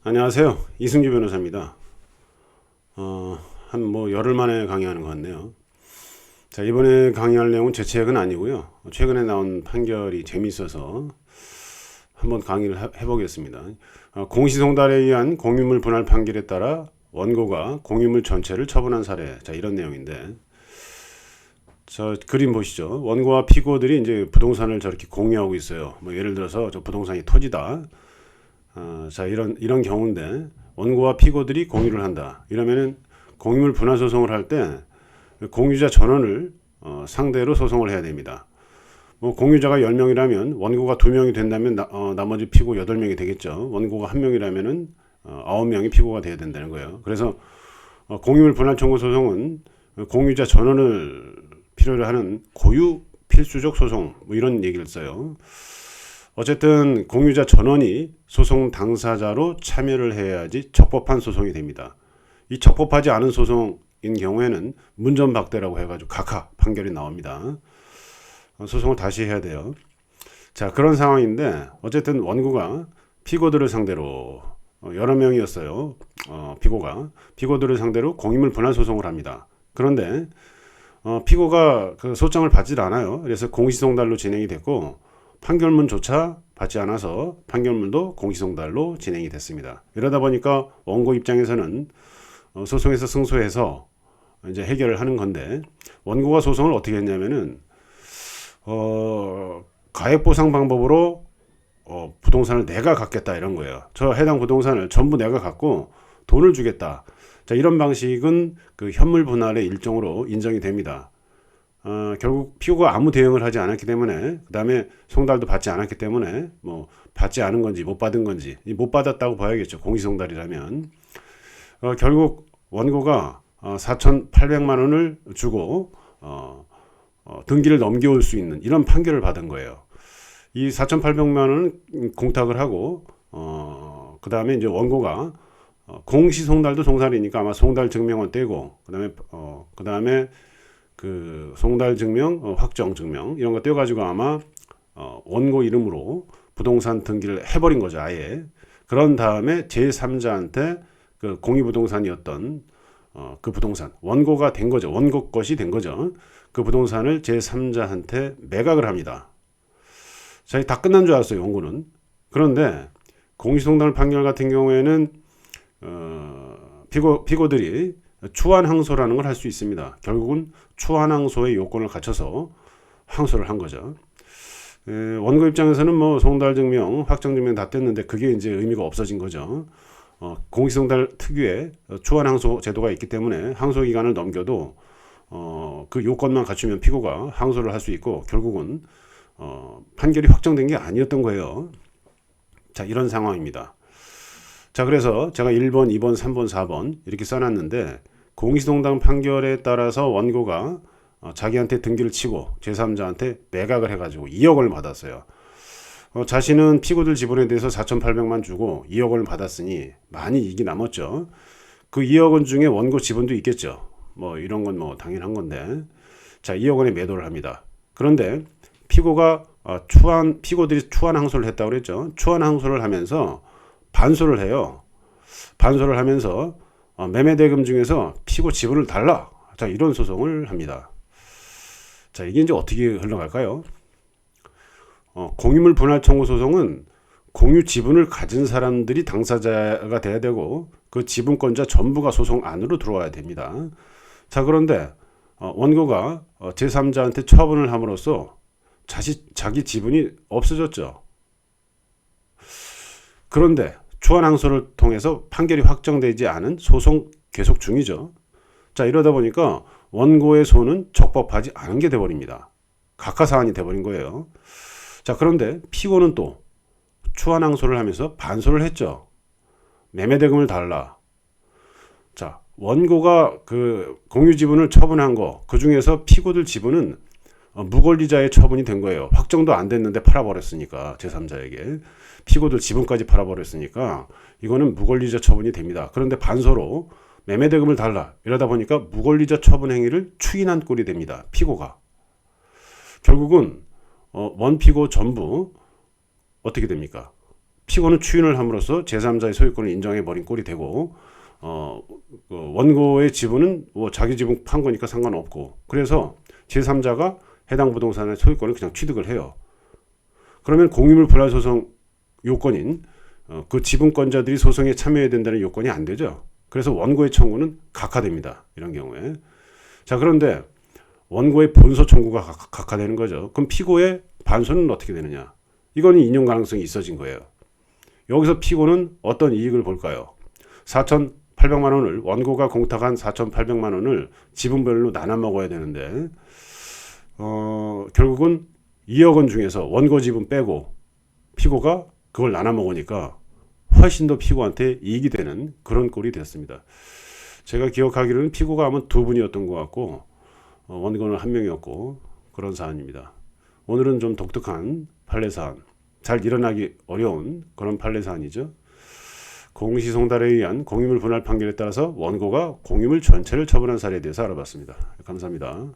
안녕하세요. 이승규 변호사입니다. 한 열흘 만에 강의하는 것 같네요. 자, 이번에 강의할 내용은 제 책은 아니고요. 최근에 나온 판결이 재미있어서 한번 강의를 해보겠습니다. 공시송달에 의한 공유물 분할 판결에 따라 원고가 공유물 전체를 처분한 사례. 자, 이런 내용인데, 저 그림 보시죠. 원고와 피고들이 이제 부동산을 저렇게 공유하고 있어요. 예를 들어서 저 부동산이 토지다. 자, 이런 경우인데 원고와 피고들이 공유를 한다. 이러면은 공유물 분할 소송을 할 때 공유자 전원을 상대로 소송을 해야 됩니다. 공유자가 10명이라면 원고가 2명이 된다면 나머지 피고 8명이 되겠죠. 원고가 1명이라면은 9명이 피고가 돼야 된다는 거예요. 그래서 공유물 분할 청구 소송은 공유자 전원을 필요로 하는 고유 필수적 소송 이런 얘기를 써요. 어쨌든 공유자 전원이 소송 당사자로 참여를 해야지 적법한 소송이 됩니다. 이 적법하지 않은 소송인 경우에는 문전박대라고 해가지고 각하 판결이 나옵니다. 소송을 다시 해야 돼요. 자, 그런 상황인데 어쨌든 원고가 피고들을 상대로 여러 명이었어요. 피고들을 상대로 공유물 분할 소송을 합니다. 그런데 피고가 그 소장을 받질 않아요. 그래서 공시송달로 진행이 됐고 판결문조차 받지 않아서 판결문도 공시송달로 진행이 됐습니다. 이러다 보니까 원고 입장에서는 소송에서 승소해서 이제 해결을 하는 건데, 원고가 소송을 어떻게 했냐면은 가액보상 방법으로 부동산을 내가 갖겠다 이런 거예요. 저 해당 부동산을 전부 내가 갖고 돈을 주겠다. 자, 이런 방식은 그 현물 분할의 일종으로 인정이 됩니다. 결국 피고가 아무 대응을 하지 않았기 때문에, 그 다음에 송달도 받지 않았기 때문에 받지 않은 건지 못 받은 건지 못 받았다고 봐야겠죠. 공시송달이라면 결국 원고가 4,800만 원을 주고 등기를 넘겨올 수 있는 이런 판결을 받은 거예요. 이 4,800만 원은 공탁을 하고 그 다음에 이제 원고가 공시송달도 송달이니까 아마 송달 증명원 떼고 그 다음에 그 송달 증명, 확정 증명 이런 거 떼가지고 아마 원고 이름으로 부동산 등기를 해버린 거죠, 아예. 그런 다음에 제3자한테 그 공유부동산이었던 그 부동산 원고가 된 거죠. 원고 것이 된 거죠. 그 부동산을 제3자한테 매각을 합니다. 자, 다 끝난 줄 알았어요, 원고는. 그런데 공시송달 판결 같은 경우에는 피고들이 추한 항소라는 걸 할 수 있습니다. 결국은 추한 항소의 요건을 갖춰서 항소를 한 거죠. 원고 입장에서는 송달 증명, 확정 증명 다 뗐는데 그게 이제 의미가 없어진 거죠. 공시송달 특유의 추한 항소 제도가 있기 때문에 항소 기간을 넘겨도 그 요건만 갖추면 피고가 항소를 할 수 있고 결국은 판결이 확정된 게 아니었던 거예요. 자, 이런 상황입니다. 자, 그래서 제가 1번, 2번, 3번, 4번 이렇게 써놨는데 공시송달 판결에 따라서 원고가 자기한테 등기를 치고 제3자한테 매각을 해가지고 2억 원을 받았어요. 자신은 피고들 지분에 대해서 4,800만 주고 2억 원을 받았으니 많이 이익이 남았죠. 그 2억 원 중에 원고 지분도 있겠죠. 이런 건 당연한 건데. 자, 2억 원에 매도를 합니다. 그런데 피고들이 추한 항소를 했다고 그랬죠. 추한 항소를 하면서 반소를 해요. 반소를 하면서 매매대금 중에서 피고 지분을 달라. 자, 이런 소송을 합니다. 자, 이게 이제 어떻게 흘러갈까요? 공유물 분할 청구 소송은 공유 지분을 가진 사람들이 당사자가 돼야 되고 그 지분권자 전부가 소송 안으로 들어와야 됩니다. 자, 그런데 원고가 제3자한테 처분을 함으로써 자기 지분이 없어졌죠. 그런데 추한 항소를 통해서 판결이 확정되지 않은 소송 계속 중이죠. 자, 이러다 보니까 원고의 손은 적법하지 않은 게 돼버립니다. 각하사안이 돼버린 거예요. 자, 그런데 피고는 또 추한 항소를 하면서 반소를 했죠. 매매대금을 달라. 자, 원고가 그 공유지분을 처분한 거, 그 중에서 피고들 지분은 무권리자의 처분이 된 거예요. 확정도 안 됐는데 팔아버렸으니까, 제3자에게. 피고들 지분까지 팔아버렸으니까 이거는 무권리자 처분이 됩니다. 그런데 반소로 매매대금을 달라. 이러다 보니까 무권리자 처분 행위를 추인한 꼴이 됩니다. 피고가. 결국은 원피고 전부 어떻게 됩니까? 피고는 추인을 함으로써 제3자의 소유권을 인정해버린 꼴이 되고 그 원고의 지분은 뭐 자기 지분 판 거니까 상관없고, 그래서 제3자가 해당 부동산의 소유권을 그냥 취득을 해요. 그러면 공유물 분할 소송 요건인 그 지분권자들이 소송에 참여해야 된다는 요건이 안 되죠. 그래서 원고의 청구는 각하됩니다. 이런 경우에. 자, 그런데 원고의 본소 청구가 각하되는 거죠. 그럼 피고의 반소는 어떻게 되느냐? 이거는 인용 가능성이 있어진 거예요. 여기서 피고는 어떤 이익을 볼까요? 4,800만 원을, 원고가 공탁한 4,800만 원을 지분별로 나눠 먹어야 되는데 결국은 2억 원 중에서 원고 지분 빼고 피고가 그걸 나눠 먹으니까 훨씬 더 피고한테 이익이 되는 그런 꼴이 됐습니다. 제가 기억하기로는 피고가 아마 2분이었던 것 같고 원고는 1명이었고 그런 사안입니다. 오늘은 좀 독특한 판례 사안, 잘 일어나기 어려운 그런 판례 사안이죠. 공시송달에 의한 공유물 분할 판결에 따라서 원고가 공유물 전체를 처분한 사례에 대해서 알아봤습니다. 감사합니다.